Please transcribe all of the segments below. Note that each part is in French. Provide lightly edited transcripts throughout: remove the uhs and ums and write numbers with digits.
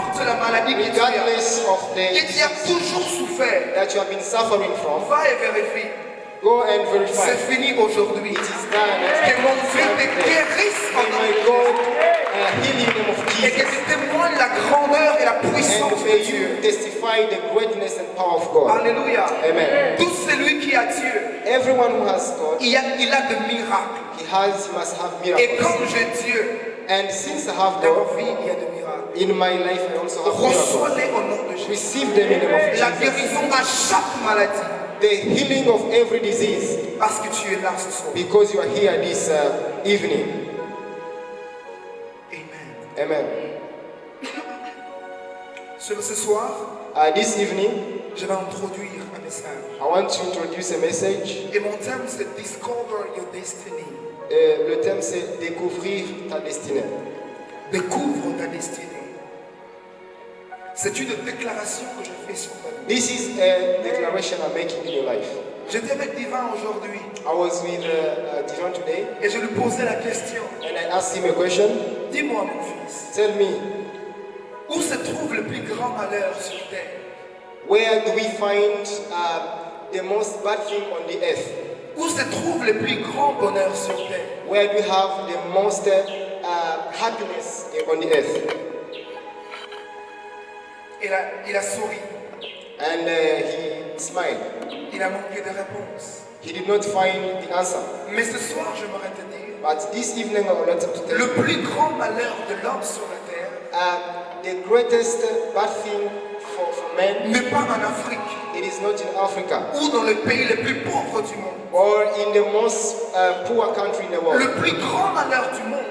importe la maladie que tu as, regardless of the que tu as toujours souffert, that you have been suffering from, va et vérifie. go and verify. C'est fini aujourd'hui. It is done. Que mon Dieu te guérisse en May nom my de God Jésus. heal in the name of Et que Jesus. tu témoignes la grandeur et la And puissance de may Dieu. you testify the greatness and power of God. Alléluia. Amen. Tout celui qui a Dieu, Everyone who has God, il a de miracles. he must have Et miracles. comme j'ai Dieu, And since I have dans ma God, vie, il y a de miracles. in my life I also have miracles. Reçois-les au nom de Jésus. Receive them in the name of La Jesus. guérison à chaque maladie. The healing of every disease, Parce que tu es là ce soir. because you are here this evening. Amen. Amen. Ce soir, This evening, je vais introduire un message. I want to introduce a message. Et mon thème, c'est Discover Your Destiny. Le thème c'est découvrir ta destinée. Découvre ta destinée. C'est une déclaration que je fais sur ta vie. This is a declaration I'm making in your life. J'étais avec Divin aujourd'hui I was with Divan today et je lui posais la question. and I asked him a question. Dis-moi, mon fils, Tell me, où se trouve le plus grand malheur sur terre? where do we find the most bad thing on the earth? Où se trouve le plus grand bonheur sur terre? Where do we have the most happiness on the earth? Il a souri. And he smiled. Il a manqué de réponse. He did not find the answer. Mais ce soir, j'aimerais te dire, But this evening I would like to tell le you, plus grand malheur de l'homme sur la terre the greatest bad thing for man, n'est pas en Afrique it is not in Africa ou dans le pays le plus pauvre du monde. or in the most poor country in the world. Le plus grand malheur du monde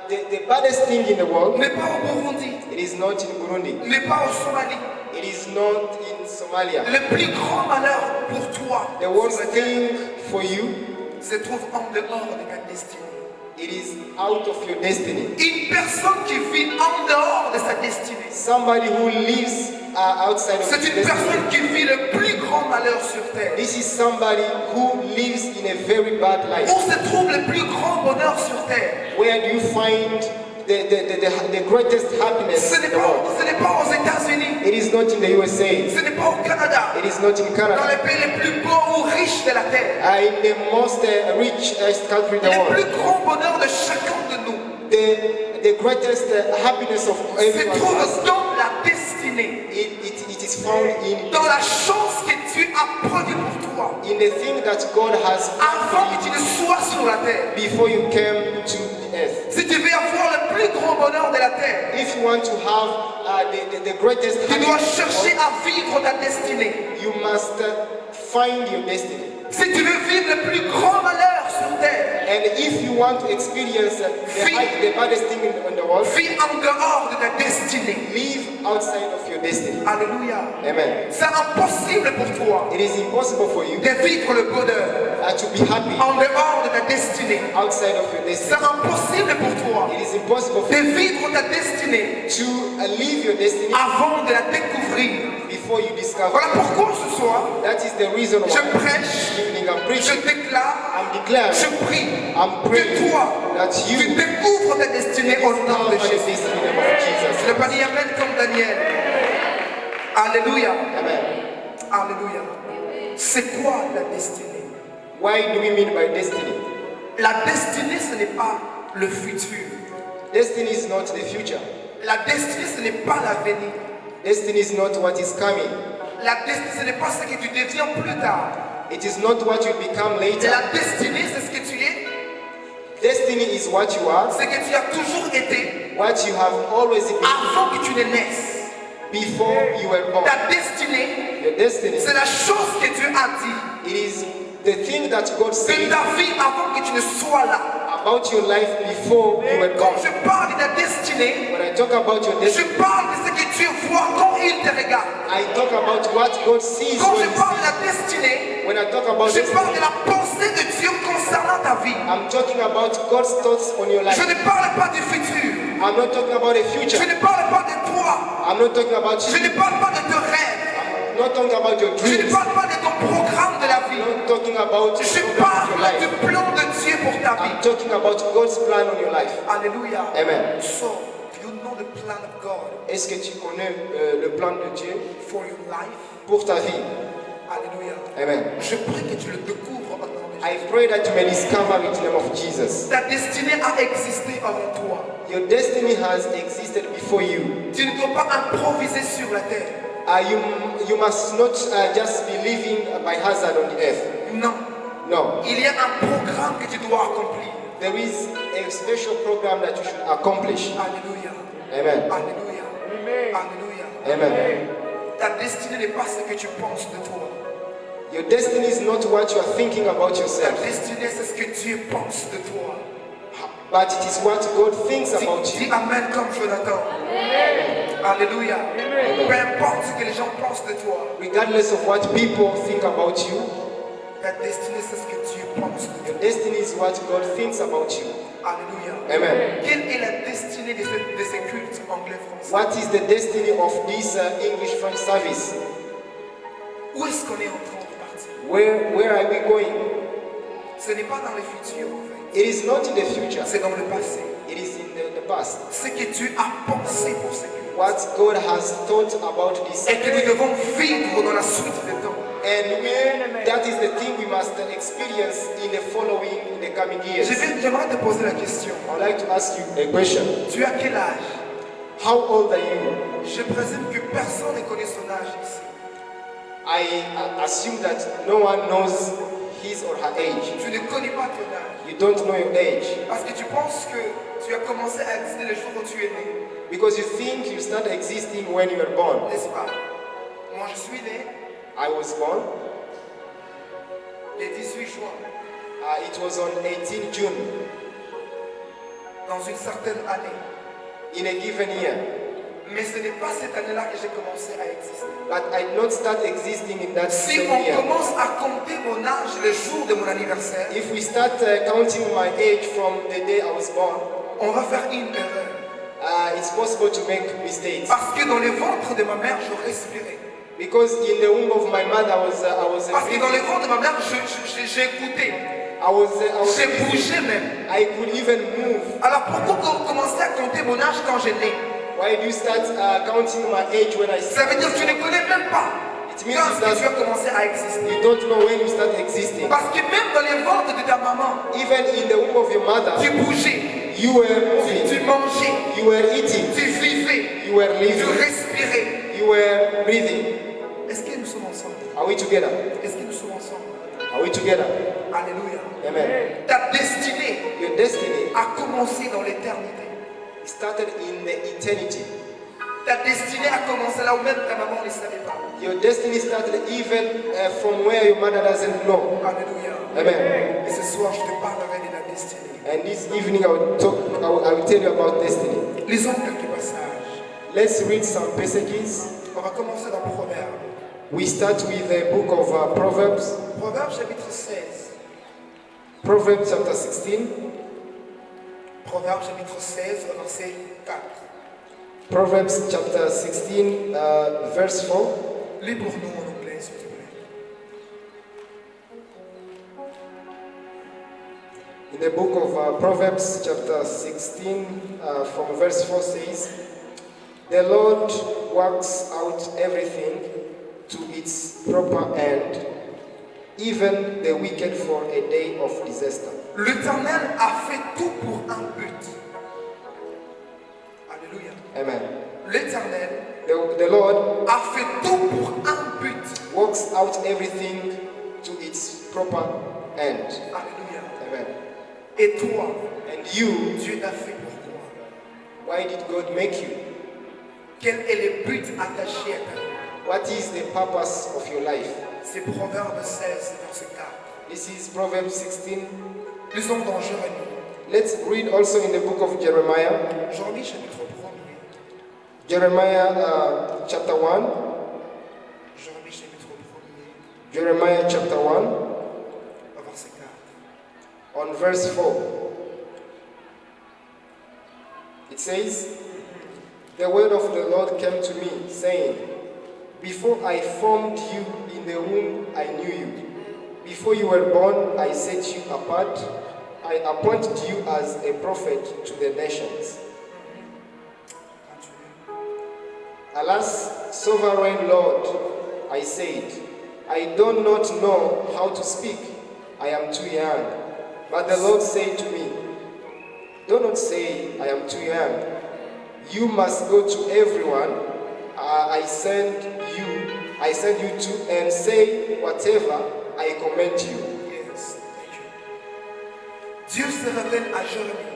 The baddest thing in the world, n'est pas au Burundi, it is not in Burundi, n'est pas au Somalie. it is not in Somalia. Le plus grand malheur pour toi The worst thing for you, se trouve en dehors de ta destinée. it is out of your destiny. Une personne qui vit en dehors de sa destinée, Somebody who lives outside of c'est his une destiny. personne qui vit le plus grand malheur sur terre. This is somebody who lives in a very bad life. Où se trouve le plus grand bonheur sur terre? Where do you find the greatest happiness Ce in n'est the world? pas aux États-Unis, It is not in the USA. ce n'est pas au Canada, It is not in dans Canada. les pays les plus beaux ou riches de la terre. In the most richest country in the Le plus world. grand bonheur de chacun de nous The greatest happiness of se everyone trouve else, dans la destinée, it is found dans la chance que Dieu a produit pour toi in the thing that God has avant que tu ne sois sur la terre. before you came to the earth. Si tu veux avoir le plus grand bonheur de la terre, If you want to have the greatest tu dois happiness, chercher à vivre ta destinée. you must find your destiny. Si tu veux vivre le plus grand malheur sur terre, And if you want to experience the baddest thing in the world, vis en dehors de ta destinée. live outside of your destiny. Alléluia. Amen. C'est impossible pour toi It is impossible for you de vivre le bonheur to be happy en dehors de ta destinée. outside of your C'est destiny. impossible pour toi It is impossible for de you vivre ta destinée to live your destiny avant de la découvrir. before you discover. Voilà pourquoi ce soir, That is the reason je why prêche, this evening I'm je preaching. déclare, I'm declaring, je prie I'm que praying toi, that tu you découvres ta destinée au nom discover de your Jésus. destiny in the name of Jesus. Le panier Amen comme Daniel. Alléluia. Amen. Alléluia. C'est quoi la destinée? Why do we mean by destiny? La destinée, ce n'est pas le futur. Destiny is not the future. La destinée, ce n'est pas l'avenir. Destiny is not what is coming. La destinée, ce n'est pas ce que tu deviens plus tard. It is not what you become later. La destinée, c'est ce que tu es, Destiny is what you are, ce que tu as toujours été what you have always been avant que tu ne naisses. before you were born. Ta destinée, Your destiny, c'est la chose que Dieu a dit it is the thing that God de said ta vie avant que tu ne sois là. about your life before you were Quand born. je parle de ta destinée, When I talk about your je destiny, parle de ce que Dieu voit quand il te regarde. I talk about what God sees Quand when je He parle de sees. la destinée, When I talk about je parle destiny, de la pensée de Dieu concernant ta vie. I'm talking about God's thoughts on your life. Je ne parle pas du futur. I'm not talking about the Je future. ne parle pas de toi. I'm not talking about Je you. ne parle pas de tes rêves. I'm not talking about your Je ne dreams. parle pas de ton programme de la vie. I'm not talking about Je your parle life. du plan de Dieu pour ta vie. I'm talking about God's plan on your life. Alléluia. Amen. So, you know the plan of God Est-ce que tu connais le plan de Dieu for your life? pour ta vie? Alléluia. Amen. Je prie que tu le découvres au nom de I Jésus. pray that you may discover it in the name of Jesus. Ta destinée a existé avant toi. Your destiny has existed before you. Tu ne dois pas improviser sur la terre. You must not just be living by hazard on the earth. Non. No. Il y a un programme que tu dois accomplir. There is a special program that you should accomplish. Alléluia. Amen. Alléluia. Alléluia. Amen. Ta destinée n'est pas ce que tu penses de toi. Your destiny is not what you are thinking about Ta yourself, destinée, c'est ce que Dieu pense de toi. but it is what God thinks about Dis you. Amen comme Jonathan. Alléluia. Peu importe ce que les gens pensent de toi. Regardless of what people think about you, Ta destinée, c'est ce que Dieu pense de your toi. destiny is what God thinks about you. Alléluia. Amen. Quelle est la destinée de ces cultes anglais-français? What is the destiny of this English-French service? Où est-ce qu'on est en train de partir? Where are we going? Ce n'est pas dans le futur, en fait. It is not in the future. C'est dans le passé. It is in the past. Ce que Dieu a pensé pour ces cultes. What God has thought about this. Et que nous devons vivre dans la suite des temps. And that is the thing we must experience in the coming years. J'aimerais te poser la question. I would like to ask you a question. Tu as quel âge? How old are you? Je présume que personne ne connaît son âge ici. I assume that no one knows his or her age. Tu ne connais pas ton âge. You don't know your age. Parce que tu penses que tu as commencé à exister le jour où tu es né. Because you think you started existing when you were born. N'est-ce pas? Moi, je suis né I was born. le 18 juin. It was on 18 June Dans une certaine année. in a given year. Mais ce n'est pas cette année-là que j'ai commencé à exister. But I did not start existing in that Si same on year. commence à compter mon âge le jour de mon anniversaire, If we start counting my age from the day I was born, on va faire une erreur. it's possible to make mistakes. Parce que dans le ventre de ma mère, je respirais. Because in the womb of my mother, I was Parce que dans le breathing. ventre de ma mère, j'écoutais. I J'ai bougé même. could even move. Alors pourquoi commencer à compter mon âge quand j'ai né? Why do you start counting my age when I Ça veut dire que tu ne connais même pas It means quand that tu as commencé à exister. you don't know when you start existing. Parce que même dans le ventre de ta maman, Even in the womb of your mother, tu bougeais, you were moving, tu mangeais, you were eating, tu vivais, you were tu living, respirais. you were breathing. Est-ce que nous sommes ensemble? Are we together? Est-ce que nous sommes ensemble? Are we together? Alléluia. Amen. Ta destinée Your destiny a commencé dans l'éternité. started in the eternity. Ta destinée a commencé là où même ta maman ne savait pas. Your destiny started even from where your mother doesn't know. Alléluia. Amen. Et ce soir, je te parlerai de la destinée. And this evening I will tell you about destiny. Lisons quelques passages. Let's read some passages. On va commencer dans Proverbes. We start with the book of Proverbs. Proverbes chapitre 16. Proverbs chapter 16. Proverbes chapitre 16, verset 4. Proverbs chapter 16, verse 4. Lis pour nous en anglais, s'il te plaît. In the book of Proverbs chapter 16, from verse 4 says, "The Lord works out everything to its proper end, even the wicked for a day of disaster." L'Éternel a fait tout pour un but. Alléluia. Amen. L'Éternel The Lord a fait tout pour un but. works out everything to its proper end. Alléluia. Amen. Et toi, And you, Dieu t'a fait pourquoi? why did God make you? Quel est le but attaché à ta vie? What is the purpose of your life? C'est Proverbe 16, verset 4. This is Proverbs 16. Lisons dans Jérémie. Let's read also in the book of Jeremiah. Jérémie chapitre 1er. Jeremiah chapter 1. Jérémie chapitre 1er, Jeremiah chapter 1 verset 4. on verse 4. It says, "The word of the Lord came to me, saying, Before I formed you in the womb, I knew you. Before you were born, I set you apart. I appointed you as a prophet to the nations." Alas, sovereign Lord, I said, I do not know how to speak. I am too young. But the Lord said to me, do not say, I am too young. You must go to everyone I send you to and say whatever I command you. Yes, thank you. Dieu se révèle à Jérémie.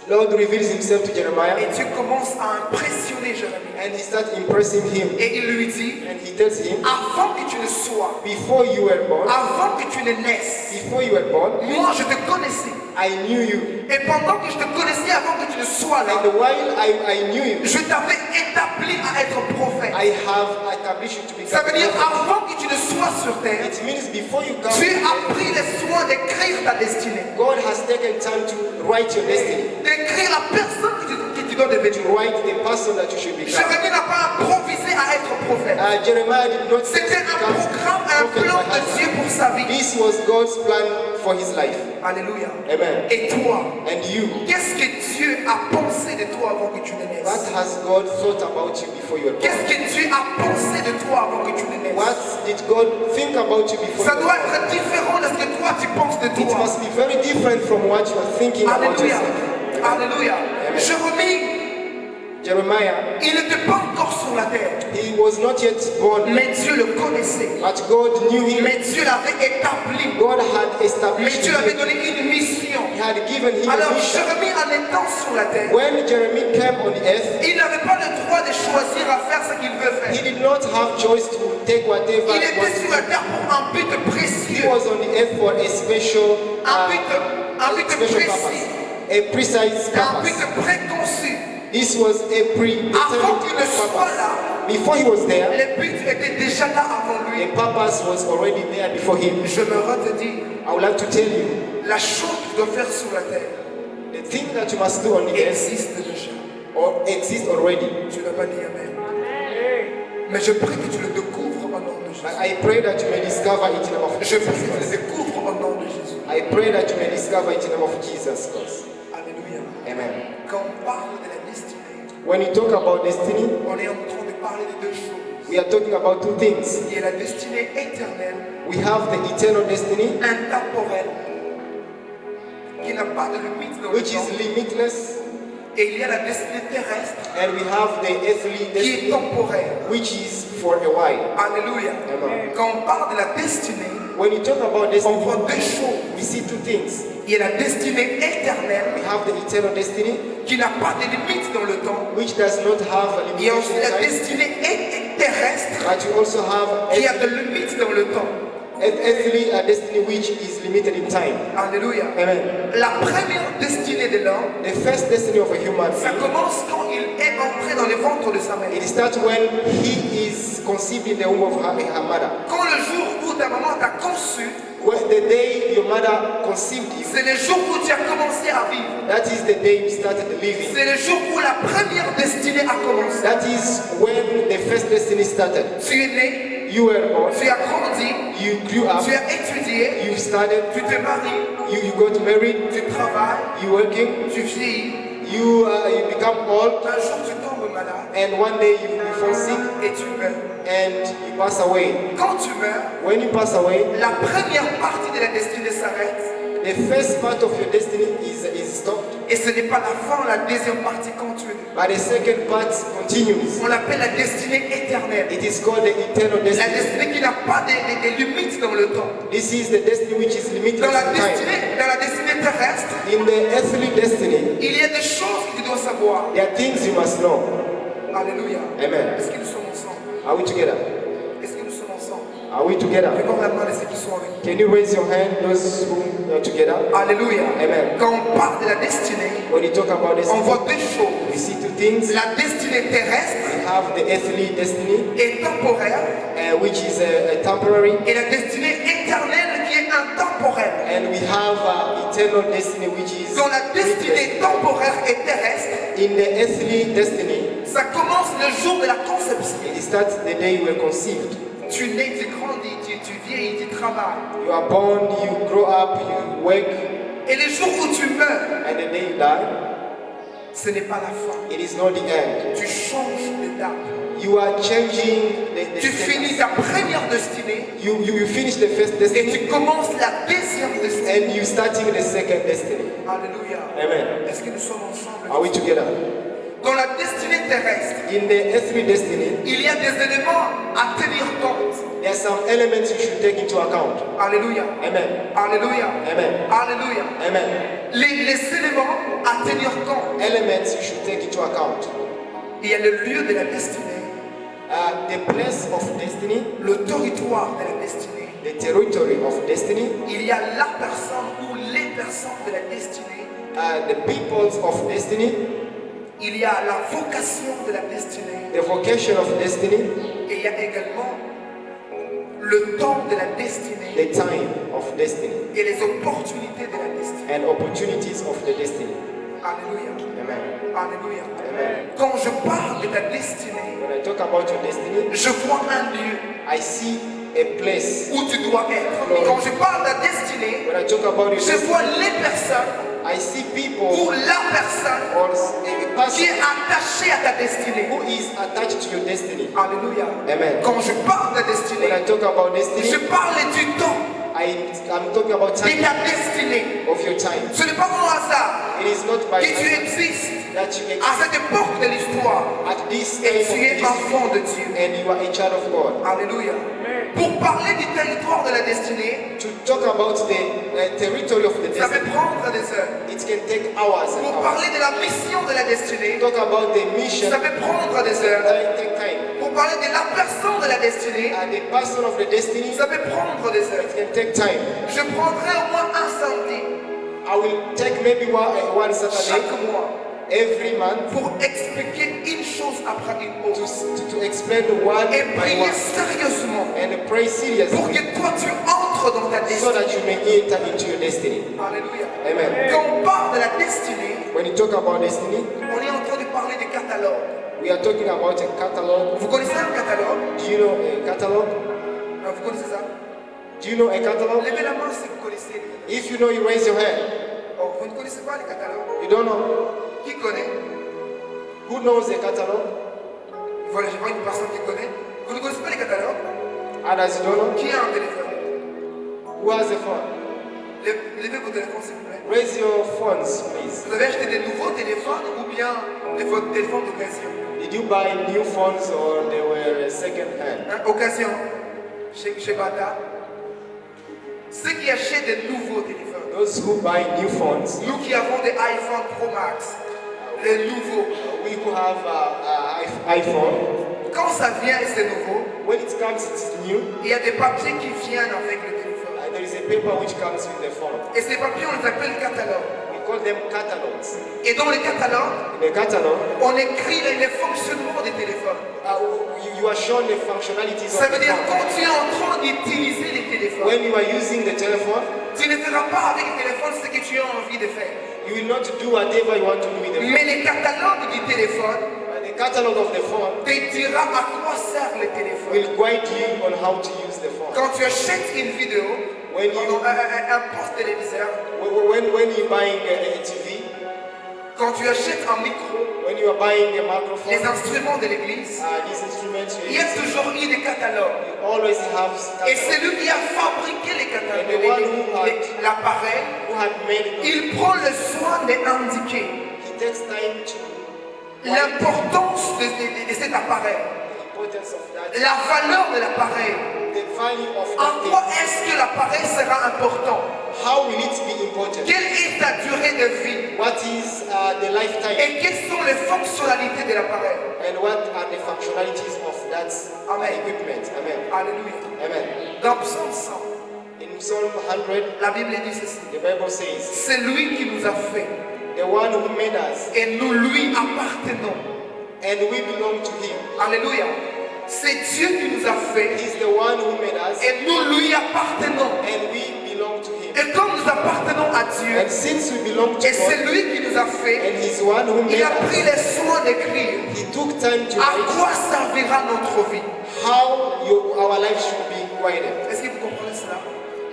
Lord reveals himself to Jeremiah Et Dieu commence à impressionner Jérémie. and he starts impressing him. Et il lui dit, And he tells him, avant que tu ne sois, before you were born, avant que tu ne naisses, before you were born, moi je te connaissais. I knew you. Et pendant que je te connaissais avant que tu ne sois là, And while I knew you, je t'avais établi à être prophète. I have established you to become Ça veut dire a prophet. avant que tu ne sois sur terre, It means before you come, tu as pris le soin d'écrire ta destinée. God has taken time to write your destiny, D'écrire la personne que tu dois to devenir. write the person that you should become. Jérémie n'a pas improvisé à être prophète. Jeremiah did not say C'était un programme, un plan de Dieu pour sa vie. This was God's plan for his life. Alléluia. Amen. Et toi, And you, qu'est-ce que Dieu a pensé de toi avant que tu ne what naisses? has God thought about you before you were born? Qu'est-ce que Dieu a pensé de toi avant que tu ne naisses? What did God think about you before Ça you were doit born? être différent de ce que toi tu penses de It toi. must be very different from what you are thinking about Alléluia. yourself. Alléluia. Amen. Jérémie, Jeremiah, il n'était pas encore sur la terre, he was not yet born, mais Dieu le connaissait. but God knew him. Mais Dieu l'avait établi. God had Mais established Dieu avait him. donné une mission. He had given him a Alors mission. Jérémie, en étant sur la terre, When Jeremiah came on the earth, il n'avait pas le droit de choisir à faire ce qu'il veut he faire. did not have choice to take whatever Il he était wanted sur to la take. terre pour un but He précieux, was on the earth for a special, un but special précis, purpose, a precise un but purpose. préconçu. This was a Avant qu'il ne predetermined soit purpose. là, Before he was there, le but était déjà là avant the lui. purpose was already there before him. J'aimerais te dire, I would like to tell you, la chose que tu dois faire sur la terre the thing that you must do on the earth existe déjà. or exists already. Tu n'as pas dit Amen. Mais je prie que tu le découvres au nom de Jésus. But I pray that you may discover it in the name of Je Jesus prie que tu le Christ. découvres au nom de Jésus. I pray that you may discover it in the name of Jesus Christ. Alléluia. Amen. Quand on parle de la destinée, When you talk about destiny, on est en train de parler de deux choses. we are talking about two things. Il y a la destinée éternelle, We have the eternal destiny, intemporelle, qui n'a pas de limite dans le which temps. is limitless, Et il y a la destinée terrestre, and we have the earthly qui est destiny, temporaire. which is for a while. Alléluia. Amen. Quand on parle de la destinée, When you talk about on destiny, voit deux choses. we see two things. Il y a la destinée éternelle, We have the eternal destiny, qui n'a pas de limite dans le temps. which does not have a Il y a limitation aussi la in time, destinée terrestre, but you also have qui a de limites dans le temps. earthly destiny, which is limited in time. Alléluia. Amen. La première destinée de l'homme, The first destiny of a human ça being, commence quand il est entré dans le ventre de sa mère. it starts when he is conceived in the womb of her mother. Quand le jour où ta maman t'a conçu, When the day your mother conceived you, c'est le jour où tu as commencé à vivre. that is the day you started living. C'est le jour où la première destinée a commencé. That is when the first destiny started. Tu es né, You were born, tu as grandi, you grew up, tu as étudié, you started, tu te maries, you got married, tu travailles, you working, tu vieillis. you become old, Un jour tu tombes malade and one day you fall sick et tu meurs. and you pass away. Quand tu meurs, When you pass away, la première partie de la destinée s'arrête. the first part of your destiny is stopped, Et ce n'est pas la fin, la deuxième partie continue. but the second part continues. On l'appelle la destinée éternelle. It is called the eternal La destiny. destinée qui n'a pas de limites dans le temps. This is the destiny which is limited Dans la in time. destinée terrestre, In the earthly destiny, il y a des choses que tu dois savoir. there are things you must know. Alléluia. Amen. Est-ce que nous sommes ensemble? Are we together? Est-ce que nous sommes ensemble? Are we together? Je vais voir la main de ceux qui sont avec nous. Can you raise your hand, those who are together? Alléluia. Amen. Quand on parle de la destinée, When you talk about on destiny, voit deux choses. we see two things. La destinée terrestre We have the earthly destiny, est temporaire which is temporary, et la destinée éternelle qui est intemporelle. and we have eternal destiny, which is Dans la destinée temporaire et terrestre, in the earthly destiny. ça commence le jour de la conception. It starts the day you were conceived. Tu nais, tu grandis, tu vieillis, tu travailles. You are born, you grow up, you work, Et le jour où tu meurs, and the day you die, ce n'est pas la fin. it is not the end. Tu changes d'étape. you are changing the Tu status. finis ta première destinée You finish the first et destiny tu commences la deuxième destinée. and you starting the second destiny. Alléluia. Amen. Est-ce que nous sommes ensemble? Are we together? Dans la destinée terrestre, In the earthly destiny, il y a des éléments à tenir compte. there are some elements you should take into account. Alléluia. Amen. Alléluia. Amen. Alléluia. Amen. Les éléments à tenir compte. Elements you should take into account. Il y a le lieu de la destinée, The place of destiny, le territoire de la destinée. the territory of destiny, Il y a la personne ou les personnes de la destinée. the peoples of destiny, Il y a la vocation de la destinée. the vocation of destiny, Et il y a également le temps de la destinée the time of destiny, et les opportunités de la destinée. and opportunities of the destiny. Alléluia. Amen. Alléluia. Amen. Quand je parle de ta destinée, When I talk about your destiny, je vois un lieu I see a place. où tu dois être. Et quand je parle de ta destinée, When I talk about your je destiny, vois les personnes I see ou people la personne or a qui person est attachée à ta destinée. who is attached to your destiny. Alléluia. Amen. Quand je parle de ta When destinée, I talk about je destiny, parle du temps I'm talking about de time ta destinée. of your time. Ce n'est pas au hasard It is not by que tu accident existes that you à exist cette époque de l'histoire at this et time of tu es history enfant de Dieu. and you are a child of God. Alléluia. Pour parler du territoire de la destinée, To talk about the territory of the ça peut destiny, prendre des heures. it can take hours and Pour hours. parler de la mission de la destinée, Talk about the mission, ça peut prendre des heures. it take time. Pour parler de la personne de la destinée, And the person of the destiny, ça peut prendre des heures. it can take time. Je prendrai au moins un samedi I will take maybe one Saturday chaque mois every month pour expliquer une chose après une autre to explain the one et by prier one sérieusement and pray pour seriously que toi tu entres dans ta so destinée. that you may enter into your destiny. Alléluia. Amen. Quand on parle de la destinée, When you talk about destiny, on est en train de parler des catalogues. we are talking about a catalog. Vous connaissez un catalogue? Do you know a catalog? Vous connaissez ça? Do you know a catalog? Levez la main si vous connaissez. If you know, you raise your hand. Oh, vous ne connaissez pas les catalogues? You don't know? Qui connaît? Who knows a catalog? Voilà, je vois une personne qui connaît. Vous ne connaissez pas les catalogues? Others you don't know? Qui a un téléphone? Who has a phone? Levez vos téléphones s'il vous plaît. Raise your phones, please. Vous avez acheté des nouveaux téléphones ou bien votre téléphone d'occasion? Did you buy new phones or they were second hand? Hein, occasion, chez Bata. Ceux qui achètent des nouveaux téléphones, Those who buy new phones, nous qui avons des iPhone Pro Max, les nouveaux, we who have iPhone, quand ça vient et c'est nouveau, when it comes, it's new. il y a des papiers qui viennent avec le téléphone. There is a paper which comes with the phone. Et ces papiers, on les appelle catalogues. We call them catalogs. Et dans les catalogues, In the catalog, on écrit les fonctionnements des téléphones. you are shown the functionalities Ça of veut the dire phone. quand tu es en train d'utiliser les téléphones, When you are using the telephone, tu ne feras pas avec le téléphone ce que tu as envie de faire. you will not do whatever you want to do with the phone. Mais les catalogues du téléphone But the catalog of the phone te dira à quoi sert le téléphone. will guide you on how to use the phone. Quand tu achètes une vidéo, When you un poste téléviseur, when you're buying a TV, quand tu achètes un micro, when you are buying a les microphone, instruments de l'église, these instruments, il y a toujours eu des catalogues. you always have Et catalogs. celui qui a fabriqué les catalogues, And the one who l'appareil, who had made those, il prend le soin d'indiquer he takes time to l'importance de cet appareil, the importance of that, la valeur de l'appareil. the value of En that quoi thing. est-ce que l'appareil sera important? How will it be important? Quelle est sa durée de vie? What is the lifetime? Et quelles sont les fonctionnalités de l'appareil? And what are the functionalities of that Amen. equipment? Amen. Alléluia. Amen. Dans Psaume 100, In Psalm 100, la Bible dit ceci. the Bible says, C'est lui qui nous a fait the one who made us, et nous lui appartenons. and we belong to him. Alléluia. C'est Dieu qui nous a fait He's the one who made us, et nous lui appartenons. and we belong to him. Et comme nous appartenons à Dieu, And since we belong to et c'est God, lui qui nous a fait, and he's the one who il made a pris us, les soins d'écrire he took time to à write quoi servira notre vie. how our life should be guided. Est-ce que vous comprenez cela?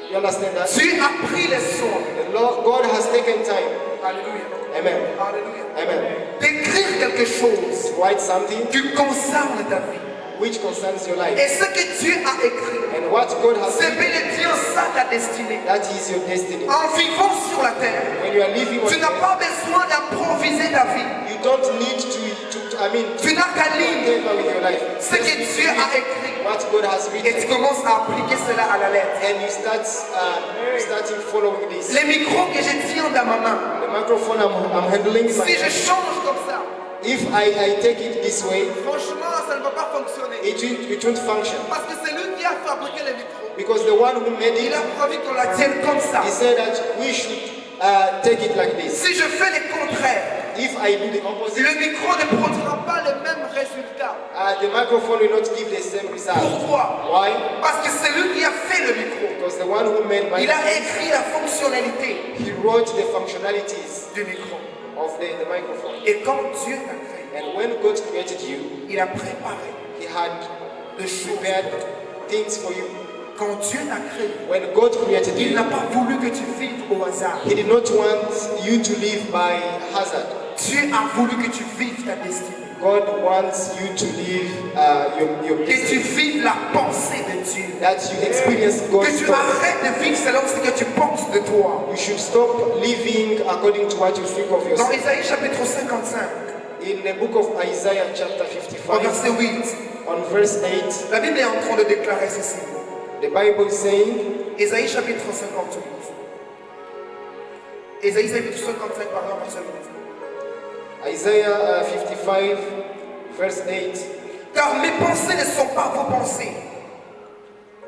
You understand that? Dieu a pris les soins The Lord, God has taken time Alléluia. Amen. Alléluia. Amen. D'écrire quelque chose Write something qui concerne ta vie. which concerns your life. Et ce que Dieu a écrit, And what God has c'est written, bel et bien ça ta destinée. that is your destiny. En vivant sur la terre, When you are living on tu n'as earth, pas besoin d'improviser ta vie. you don't need to Tu n'as qu'à lire whatever with your life. ce que Dieu a écrit. What God has Et tu written, commences à appliquer cela à la lettre. and you starting following this. Les micros que je tiens dans ma main, The microphone I'm handling, si je change comme ça, if I take it this way, franchement, ça ne va pas fonctionner. it won't function. Parce que c'est lui qui a fabriqué les micros. Because the one who made Il it, a prévu qu'on la tienne comme ça. he said that we should take it like this. Si je fais le contraire, If I do the opposite, le micro ne produira pas le même résultat. the microphone will not give the same result. Pourquoi? Why? Parce que c'est lui qui a fait le micro. Because the one who made Il a microphone, écrit la fonctionnalité he wrote the functionalities du micro. of the microphone. Et quand Dieu t'a créé, And when God created you, il a préparé he had de choses. prepared things for you. Quand Dieu t'a créé, When God created il you, n'a pas voulu que tu vives au hasard. he did not want you to live by hazard. Dieu a voulu que tu vives ta destinée. God wants you to live your Que tu destiny. vives la pensée de Dieu. That you experience Que God's tu thoughts. arrêtes de vivre selon ce que tu penses de toi. You should stop living according to what you think of Dans yourself. Isaïe chapitre 55, In the book of Isaiah chapter au 55, verset 8, on verse 8, la Bible est en train de déclarer ceci. the Bible is saying, Isaïe chapitre 58. Isaïe chapitre 55, pardon, verset 8. Isaiah 55, verse 8, Car mes pensées ne sont pas vos pensées,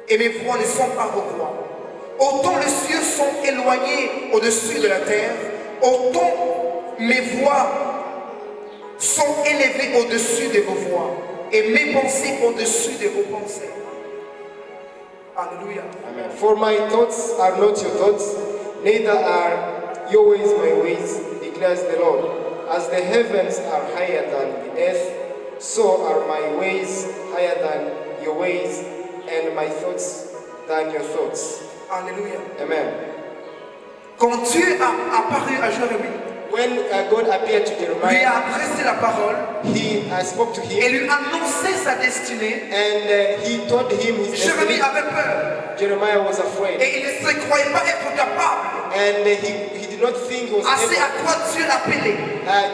et mes voix ne sont pas vos voix. Autant les cieux sont éloignés au-dessus de la terre, autant mes voix sont élevées au-dessus de vos voix, et mes pensées au-dessus de vos pensées. Alléluia. Amen. For my thoughts are not your thoughts, neither are your ways my ways, declares the Lord. As the heavens are higher than the earth, so are my ways higher than your ways, and my thoughts than your thoughts. Alléluia. Amen. Quand Dieu a apparu à Jérémie, When God appeared to lui Jeremiah, a adressé la parole he spoke to et him, lui annonçait sa destinée, and he told him his Jérémie destiny. avait peur Jeremiah was afraid, et il ne se croyait pas être capable, and he did not think he was assez à able quoi Dieu l'appelait.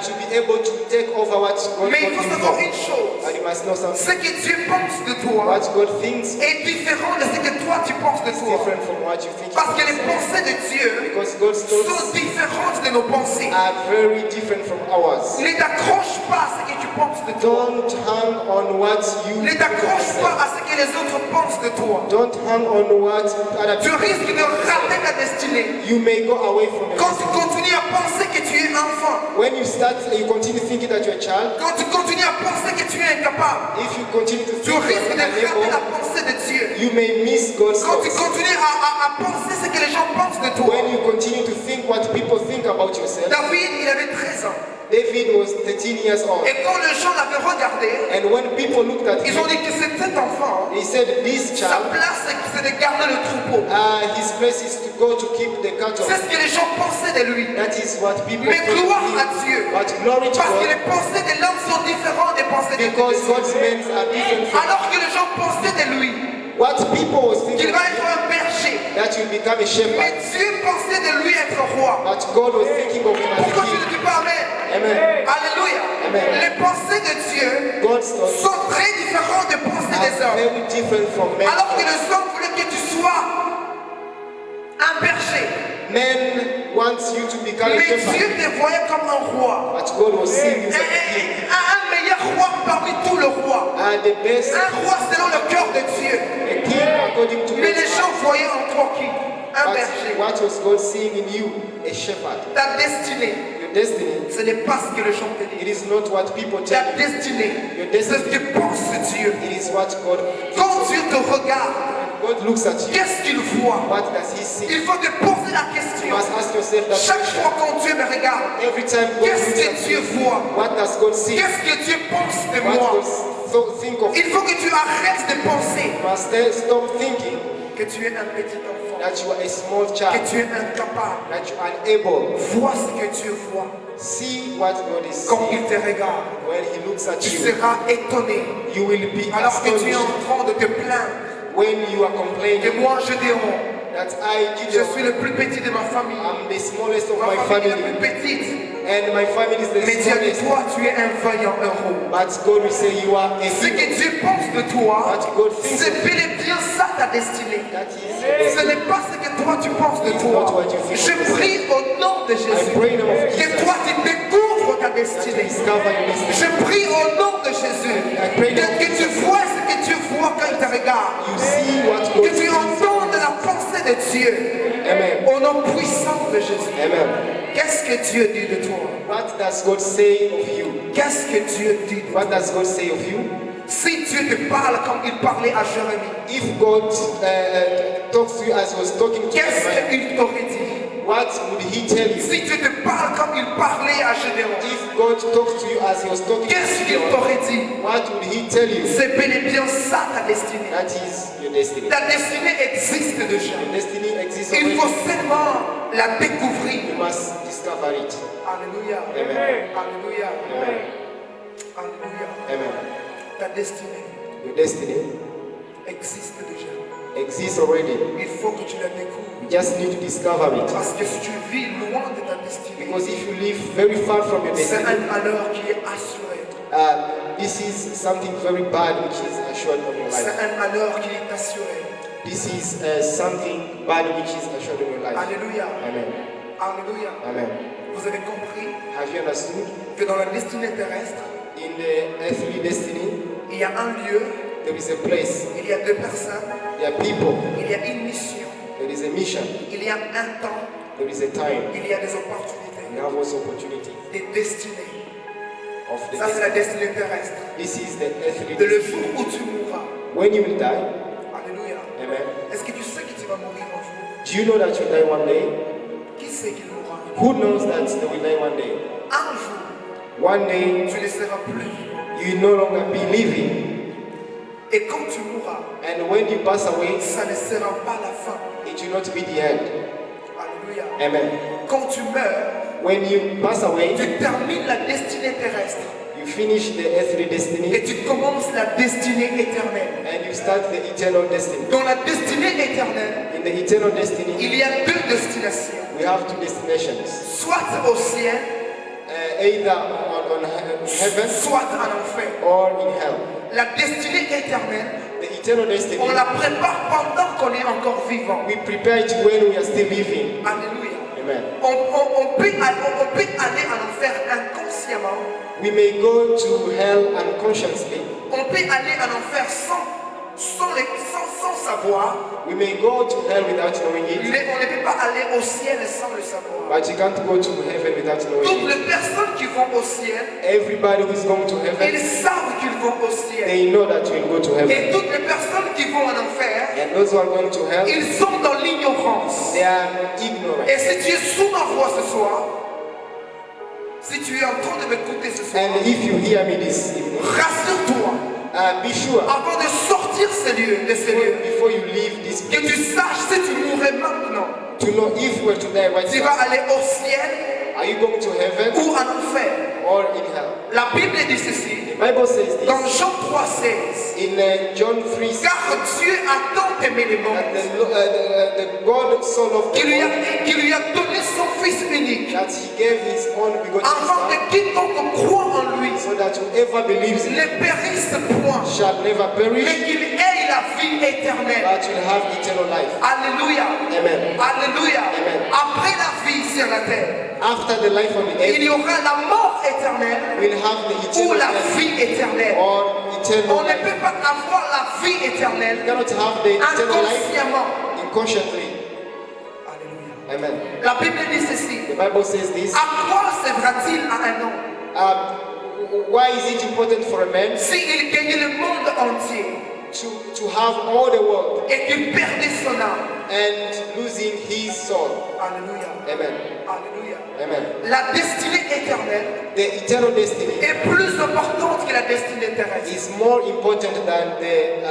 to be able to take over what God Mais il called faut him savoir for. une chose, But you must know ce something. que Dieu pense de toi What God thinks is est différent de ce que toi tu penses de toi. different from what you think. Parce que les pensées de Dieu Because God's sont thoughts différentes de nos pensées. are very different from ours. Ne t'accroche pas à ce que tu penses de toi. Don't hang on what you Ne think of t'accroche pas yourself. à ce que les autres pensent de toi. Don't hang on what other Tu people risques de rater ta destinée. You may go away from Quand tu it. continues à penser que tu es enfant, When you continue thinking that you're a child, quand tu continues à penser que tu es incapable, if you continue to tu think risques you're de rater la unable, pensée de Dieu. you may miss God's Quand tu thoughts. continues à penser ce que les gens pensent de toi. When you continue to think what people think about yourself, David, il avait 13 ans. David was 13 years old. Et quand les gens l'avaient regardé, And when people looked at ils ont him, dit que cet enfant, they said, this sa child, place c'est de garder le troupeau. his place is to go to keep the cattle. C'est ce que les gens pensaient de lui. That is what people Mais think gloire of à him. Dieu. But glory to Parce que God, les pensées de l'homme sont différentes des pensées de because Dieu. God's men are different from Alors que les gens pensaient de lui what people was qu'il thinking, va être un berger. that you'll become a Mais shepherd. Dieu pensait de lui être roi. But God was thinking of him as a Pourquoi tu king. ne dis pas Amen? Amen. Alléluia. Amen. Les pensées de Dieu God's thoughts sont très différentes des pensées des are hommes. very different from men. Alors que les hommes voulaient que tu sois un berger. Men wants you to become a Mais Dieu shepherd. te voyait comme un roi. But God was seeing you as a king. Un meilleur roi parmi tous les rois. The best, Un roi selon le cœur de Dieu. a king according to Mais les God's gens heart. voyaient en toi qui? Un berger. But what was God seeing in you? A shepherd. Ta destinée, Your destiny, ce n'est pas ce que les gens te it disent. is not what people Ta tell you. destinée, Your c'est ce destiny, que pense Dieu. it is what God Quand Dieu te regarde, God looks at you. qu'est-ce qu'il voit? What does he see? Il faut te poser la You question. must ask yourself that Chaque question. fois quand Dieu me regarde, Every time God qu'est-ce looks que at Dieu you, voit? what does God see? Qu'est-ce que Dieu pense de What moi? does think of Il you? faut que tu arrêtes de penser You must stop thinking que tu es un petit enfant, that you are a small que child, tu es incapable. that you are unable. Vois ce que Dieu voit See what God is quand il saying te regarde. when He looks at Tu you. seras étonné You will be alors que tu es en astonished train de te plaindre. when you are Et complaining moi, je dirai, that I, je Gideon, suis le plus petit de ma famille. am the smallest of Ma my famille est la family, plus petite. and my family is the Mais Dieu dit, smallest. toi, tu es un vaillant héros. But God will say you are a Ce que hero. Dieu pense de toi, What God thinks c'est of bel et bien ça ta destinée. that is Ce n'est pas ce que toi tu penses de It's toi. not what you think Je of yourself. prie au nom de Jésus I pray in the name of que Jesus toi tu découvres ta that you destinée. discover your destiny. Je prie au nom de Jésus I pray in the name of que tu Jesus. vois ce que Dieu voit quand il te regarde. You see what God Que tu sees. entendes la pensée de Dieu Amen. au nom puissant de Jésus. Amen. Qu'est-ce que Dieu dit de toi? What does God say of you? Qu'est-ce que Dieu dit de toi? What does God say of you? Si Dieu te parle comme il parlait à Jérémie, If God talks to you as He was talking to qu'est-ce Jeremiah, qu'il t'aurait dit? what would He tell you? Si Dieu te parle comme il parlait à Gédéon, If God talks to you as He was talking to qu'est-ce qu'il you, t'aurait dit? what would He tell you? C'est bel et bien ça ta destinée. That is your destiny. Ta destinée existe déjà. Your destiny exists Il already. faut seulement la découvrir. You must discover it. Alléluia. Amen. Alléluia. Amen. Alléluia. Amen. Ta destinée Your destiny existe déjà. exists already. Il faut que tu la découvres. You just need to discover it. Parce que si tu vis loin de ta destinée, Because if you live very far from your c'est destiny, un malheur qui est assuré. this is something very bad which is assured of your C'est life. un malheur qui est assuré. This is something bad which is assured of your life. Alléluia. Amen. Alléluia. Amen. Vous avez compris Have you understood? que dans la destinée terrestre, In the earthly destiny, il y a un lieu, there is a place, il y a deux personnes, there are people, il y a une mission, there is a mission, il y a un temps, there is a time. il y a des opportunités, We have also opportunity des destinées. of the Ça, c'est la destiny. destinée terrestre. This is the earthly De le destiny. jour où tu mourras. When you will die, Alléluia. amen. Est-ce que tu sais que tu vas mourir un jour? Do you know that you die one day? Qui sait qu'il mourra? Who knows that they will die one day? Un jour, One day, tu ne seras plus vivant. you will no longer be living. Et quand tu mourras, And when you pass away, ça ne sera pas la fin. it will not be the end. Alléluia. Amen. Quand tu meurs, When you pass away, tu termines la destinée terrestre you finish the earthly et destiny tu commences la destinée éternelle. and you start the eternal destiny. Dans la destinée éternelle, In the eternal destiny, il y a deux destinations. we have two destinations. Soit au ciel, Either on heaven soit en enfer. or in hell. La destinée éternelle, The eternal destiny, on la prépare pendant qu'on est encore vivant. we prepare it when we are still living. Alléluia. Amen. On peut aller en enfer inconsciemment. We may go to hell unconsciously. On peut aller en enfer sans savoir. We may go to hell without knowing it, Mais on ne peut pas aller au ciel sans le savoir. but you can't go to heaven without Toutes knowing it. les personnes qui vont au ciel, Everybody who is going to ils heaven, savent qu'ils vont au ciel. they know that you will go to heaven. Et toutes les personnes qui vont en enfer, And those who are going to hell, ils sont dans l'ignorance. they are ignorant. Et si tu es sous ma voix ce soir, si tu es en train de m'écouter ce soir, And if you hear me this evening, rassure-toi, be sure avant de sortir de ces lieux, before you leave this que place, tu saches si tu mourrais maintenant, to know if you were to die right tu vas now, aller au ciel are you going to heaven ou en enfer. or in hell? La Bible dit ceci, The Bible says dans this Jean 3,16, in John 3, car Dieu a tant aimé le monde that the God so loved the qu'il world lui a donné son Fils unique, that He gave His own begotten afin Son, que quiconque croit en lui so that whoever believes in ne périsse point, shall never perish, mais qu'il ait la vie éternelle. but will have eternal life. Alléluia. Amen. Alléluia. Amen. Après la vie sur la terre, After the life on the il earth, y aura la mort éternelle we'll have the ou eternal la life vie éternelle. or On eternal ne life. peut pas avoir la vie You éternelle cannot have the eternal life inconsciemment. inconsciently. Alléluia. Amen. La Bible dit ceci. The Bible says this. À quoi servira-t-il à un homme Why is it important for a man s'il gagnait le monde entier to have all the world et qu'il perdait son âme? and losing his soul. Alléluia. Amen. Alléluia. Amen. La destinée éternelle The eternal destiny est plus importante que la destinée terrestre. is more important than the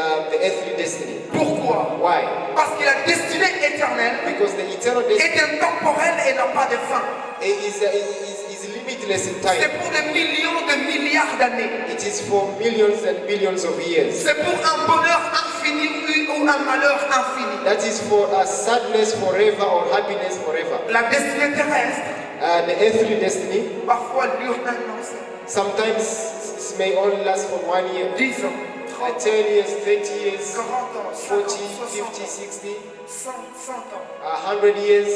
earthly destiny. Pourquoi? Why? Parce que la destinée éternelle Because the eternal destiny est intemporelle et n'a pas de fin. is limitless in time. C'est pour des millions de milliards d'années. It is for millions and billions of years. C'est pour un bonheur infini ou un malheur infini. That is for a sadness forever or happiness forever. La destinée terrestre, The earthly destiny parfois dure un an, sometimes it may only last for 1 year, 10 ans, 30 10 years, 30 years, 40 ans, 40, 50, 50, 60 60, ans, 100 ans. 100 years,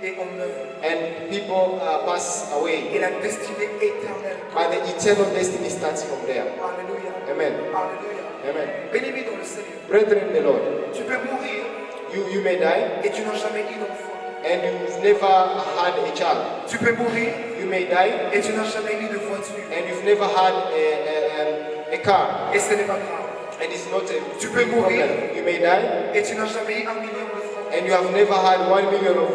Et on meurt. and people pass away. Et la destinée éternelle. But the eternal destiny starts from there. Alléluia. Amen. Alléluia. Amen. Béni dans le Seigneur. Brethren in the Lord, Tu peux mourir you may die et tu n'as jamais eu d'enfant. and you've never had a child. Tu peux mourir You may die et tu n'as jamais eu de voiture. and you've never had a car. Et ce n'est pas grave. And it's not a Tu peux big mourir problem. You may die et tu n'as jamais eu 1 million de francs. and you have never had 1 million of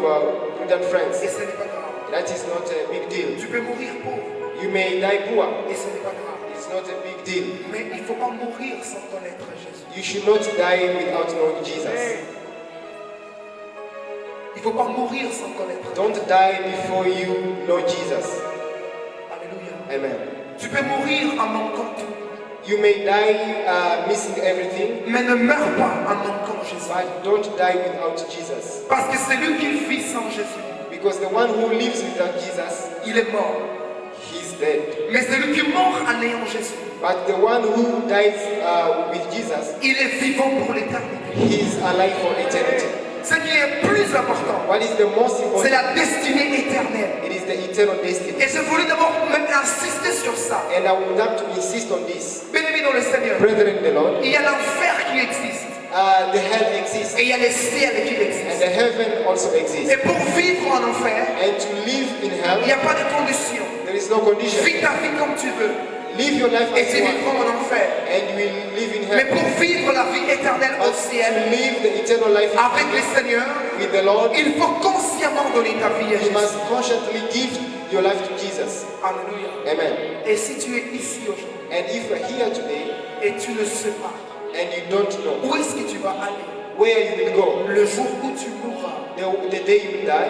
prudent friends. Et ce n'est pas grave. That is not a big deal. Tu peux mourir pauvre You may die poor. et ce n'est pas grave. It's not a big deal. Mais il ne faut pas mourir sans connaître Jésus. You should not die without knowing Jesus. Il ne faut pas mourir sans connaître. Don't die before you know Jesus. Alléluia. Amen. Tu peux mourir en manquant tout, You may die missing everything, mais ne meurs pas en manquant Jésus. but don't die without Jesus. Parce que celui qui vit sans Jésus, Because the one who lives without Jesus, il est mort. he's dead. Mais celui qui mort en ayant Jésus, But the one who dies with Jesus, il est vivant pour l'éternité. he's alive for eternity. Ce qui est plus important, What is the most c'est important? la destinée éternelle. It is the eternal destiny. Et je voulais d'abord même insister sur ça. And I would like to insist on this. Bien-aimés dans le Seigneur, Brethren in the Lord, il y a l'enfer qui existe the hell exists et il y a le ciel qui and existe. the heaven also exists. Et pour vivre en enfer, And to live in il hell, n'y a pas de condition. there is no condition. Vis ta vie comme tu veux Live your life et as tu you vivras want, en enfer. and you will live in Mais heaven. pour vivre la vie éternelle au But ciel to live the eternal life avec le Seigneur, with the Lord, il faut consciemment donner ta vie à you Jésus. must consciously give your life to Jesus. Alléluia. Amen. Et si tu es ici aujourd'hui And if you are here today et tu ne sais pas and you don't know où est-ce que tu vas aller where you will go, le jour où tu mourras, the day you will die,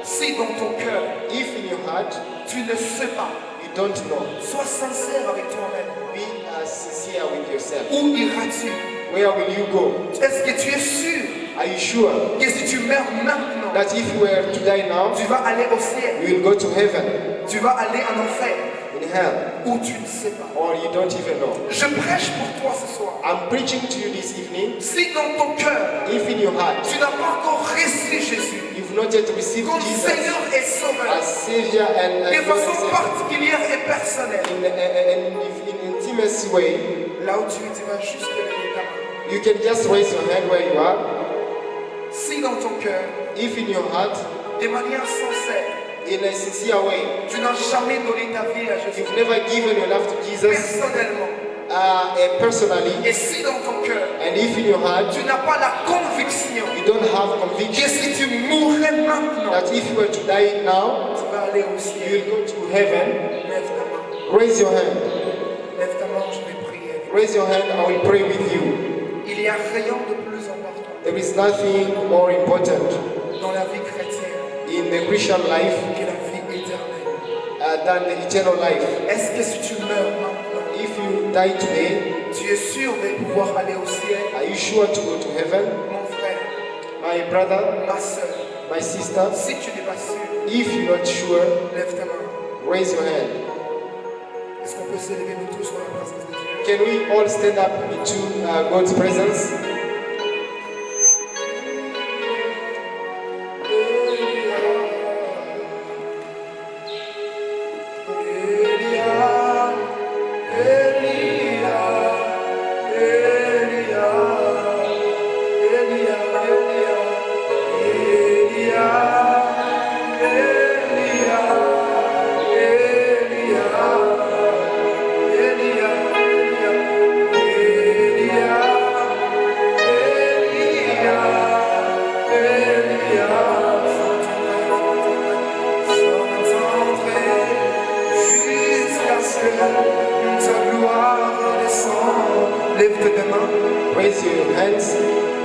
si dans ton cœur if in your heart tu ne sais pas, you don't know, sois sincère avec toi-même. be sincere with yourself. Où iras-tu? Where will you go? Est-ce que tu es sûr Are you sure que si tu meurs maintenant, that if you were to die now, tu vas aller au ciel, you will go to heaven, tu vas aller en enfer, in hell, ou tu ne sais pas? or you don't even know? Je prêche pour toi ce soir. I'm preaching to you this evening. Si dans ton cœur, If in your heart tu n'as pas encore reçu Jésus you've not yet received comme Jesus Seigneur et Sauveur, as Savior and de Lord and façon Savior, particulière et personnelle, in intimacy way, là où tu es, tu vas juste lever ta main. you can just raise your hand where you are. Si dans ton cœur, If in your heart, de manière sincère, in a sincere way, tu n'as jamais donné ta vie à Jésus you've never given your life to Jesus personnellement, personally, et si dans ton cœur, and if in your heart tu n'as pas la conviction you don't have que conviction si tu mourrais maintenant, that if you were to die now, tu vas aller au you ciel, will go to heaven, lève ta main. raise your hand. Lève ta main, je vais prier. Raise your hand, I will pray with you. Il n'y a rien de plus important There is nothing more important dans la vie chrétienne in the Christian life que la vie éternelle. than the eternal life. Est-ce que si tu meurs maintenant, If you die today, tu es sûr de pouvoir aller au ciel? are you sure to go to heaven? Mon frère, My brother, ma soeur, my sister, si tu n'es pas sûr, if you're not sure, lève ta main. raise your hand. Est-ce qu'on peut s'élever nous tous dans la présence de Dieu? Can we all stand up into God's presence? hands.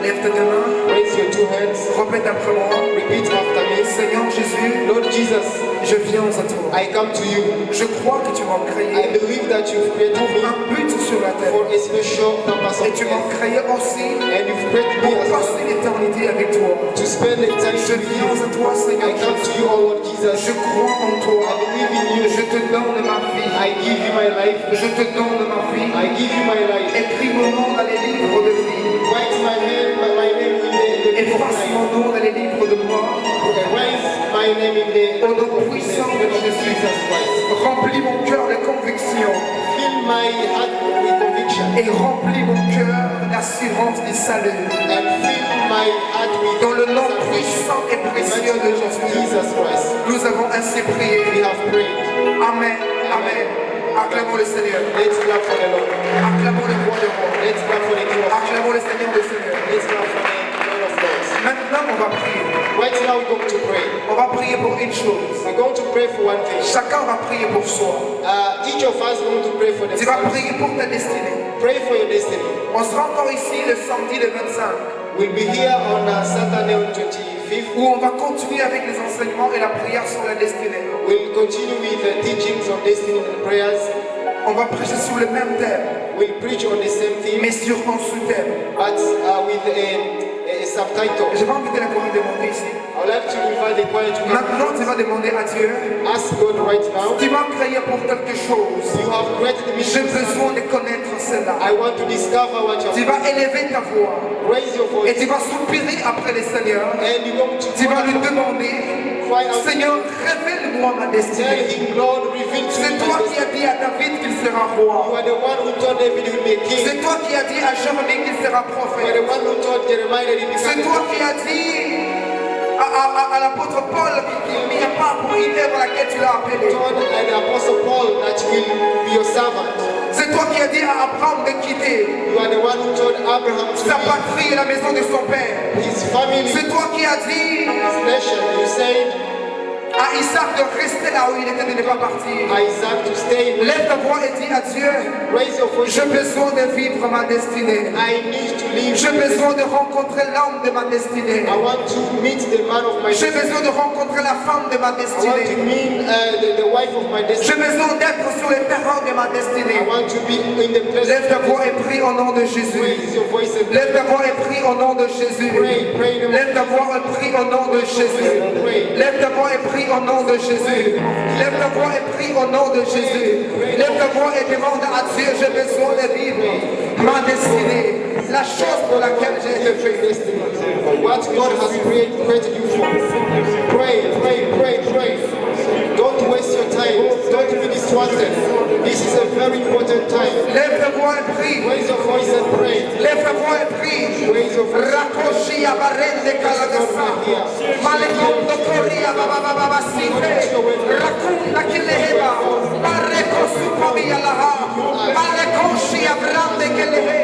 Lève tes deux mains. Raise your two hands. Répète après moi. Repeat after me. Seigneur Jésus, Lord Jesus, je viens à toi. I come to you. Je crois que tu m'as I créé believe that you've created pour me un but sur la terre. for a special purpose Et on tu m'as earth. créé aussi And you've created me pour as well passer l'éternité avec toi. to spend eternity Je with viens you. à toi, Seigneur I come to Jésus. you, O Lord Jesus. Je crois en toi. I believe in you. Je te donne ma vie. I give you my life. Je te donne ma vie. I give you my life. Écris mon nom dans les livres de vie. Write my name in the book of Efface life. mon nom dans les livres de mort. Erase my name in the Au nom book of puissant de Jésus. Jesus Christ. Remplis mon cœur de conviction Fill my heart with conviction et remplis mon cœur d'assurance du salut. and fill my heart with Dans le nom salvation. puissant et In the précieux mighty de name of Jésus, Jesus Christ. nous avons ainsi We prié. have prayed. Amen. Amen. Acclamons le Seigneur. Let's clap for the Lord. Acclamons le roi de roi. Let's clap for the King of Kings. Acclamons le Seigneur des Seigneurs. Let's clap for the Lord of Lords. Maintenant, on va prier. Right now we're going to pray. On va prier pour une chose. We're going to pray for one thing. Chacun va prier pour soi. Each of us going to pray for Tu vas themselves. prier pour ta destinée. Pray for your destiny. On sera encore ici le samedi le 25, We'll be here on Saturday on 25th. où on va continuer avec les enseignements et la prière sur la destinée. We'll continue with the teachings of destiny and prayers. On va prêcher sur le même thème, We'll preach on the same theme, mais sur un sous-thème. but with a subtitle. Je vais inviter la chorale de monter ici. I would like to invite the choir to Maintenant, come. tu vas demander à Dieu, Ask God right now. tu m'as créé pour quelque chose. You have created me. J'ai besoin de connaître cela. I want to discover what you Tu have. vas élever ta voix Raise your et voice tu vas soupirer après le Seigneur. and you're going to Tu vas lui demander, cry out. Seigneur, révèle-moi ma Tell destinée. him, Lord, reveal to C'est me toi my qui as destiny. dit à David qu'il sera You roi. are the one who told David he would be a king. C'est toi qui as dit à Jérémie qu'il sera You are the prophète. one who told Jeremiah that he C'est became toi a qui as dit à l'apôtre Paul qu'il n'y a pas pour une œuvre à laquelle tu l'as appelé. told the apostle Paul that he will be your servant. C'est toi qui as dit à Abraham de quitter You are the one who told Abraham to sa leave patrie et la maison de son père. his family, C'est toi qui as dit his nation. You said à Isaac de rester là où il était, de ne pas partir. Isaac to stay. Lève ta voix et dis à Dieu, Raise your voice. j'ai besoin de vivre ma destinée. I need to leave. J'ai besoin de rencontrer l'homme de ma destinée. I want to meet the man of my J'ai destiny. besoin de rencontrer la femme de ma I want to destinée. meet the wife of my J'ai destiny. besoin d'être sur le terrain de ma I destinée. want to be in the place. Lève ta voix et prie au nom de Jésus. Raise your voice and Lève ta voix et prie au nom de Jésus. pray. Lève ta voix et prie au nom de Jésus. Lève ta voix et prie au nom de Jésus. Lève ta voix et prie au nom de Jésus. Lève ta voix et demande à Dieu, j'ai besoin de vivre ma destinée. La chose pour laquelle j'ai été fait. Destiny. What God has created you for. Pray. Don't waste your time. Don't be distracted. This is a very important time. Lève ta voix et prie. Raise your voice and pray. Lève ta voix et prie. Raise your voice. Rakoshi abarende kalagasa. Malekondo koria baba sife. Rakunda kileheba. Bareko supami alaha. Malekoshi abrande kelehe.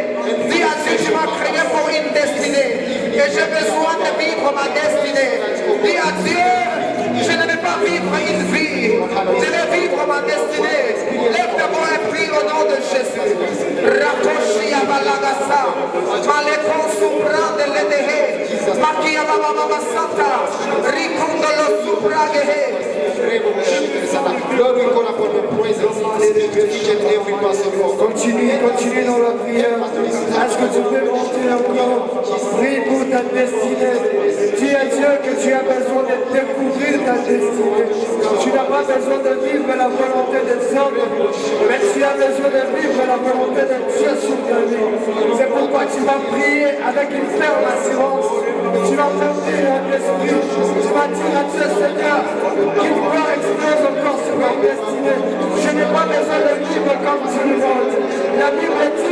Dis à Dieu, tu m'as créé pour une destinée. Et j'ai besoin de vivre ma destinée. Dis à Dieu, je ne vais pas vivre une vie. Je vais vivre ma destinée. Lève ta voix et prie au nom de Jésus. Rakoshi abalagasa. Malekon suprande ledehe. Makia baba santa. Rikondolo supragehe. Lord, we call upon your presence to each and every person. Continue dans la prière. Est-ce que tu peux monter encore? Prie pour ta destinée. Dis à Dieu que tu as besoin de découvrir ta destinée. Tu n'as pas besoin de vivre la volonté des hommes, mais tu as besoin de vivre la volonté de Dieu sur ta vie. C'est pourquoi tu vas prier avec une ferme assurance. Tu vas monter dans l'esprit. Tu vas dire à Dieu, Seigneur, qu'il gloire explose encore sur ma destinée. Je n'ai pas besoin de vivre comme tu le veux. La Bible dit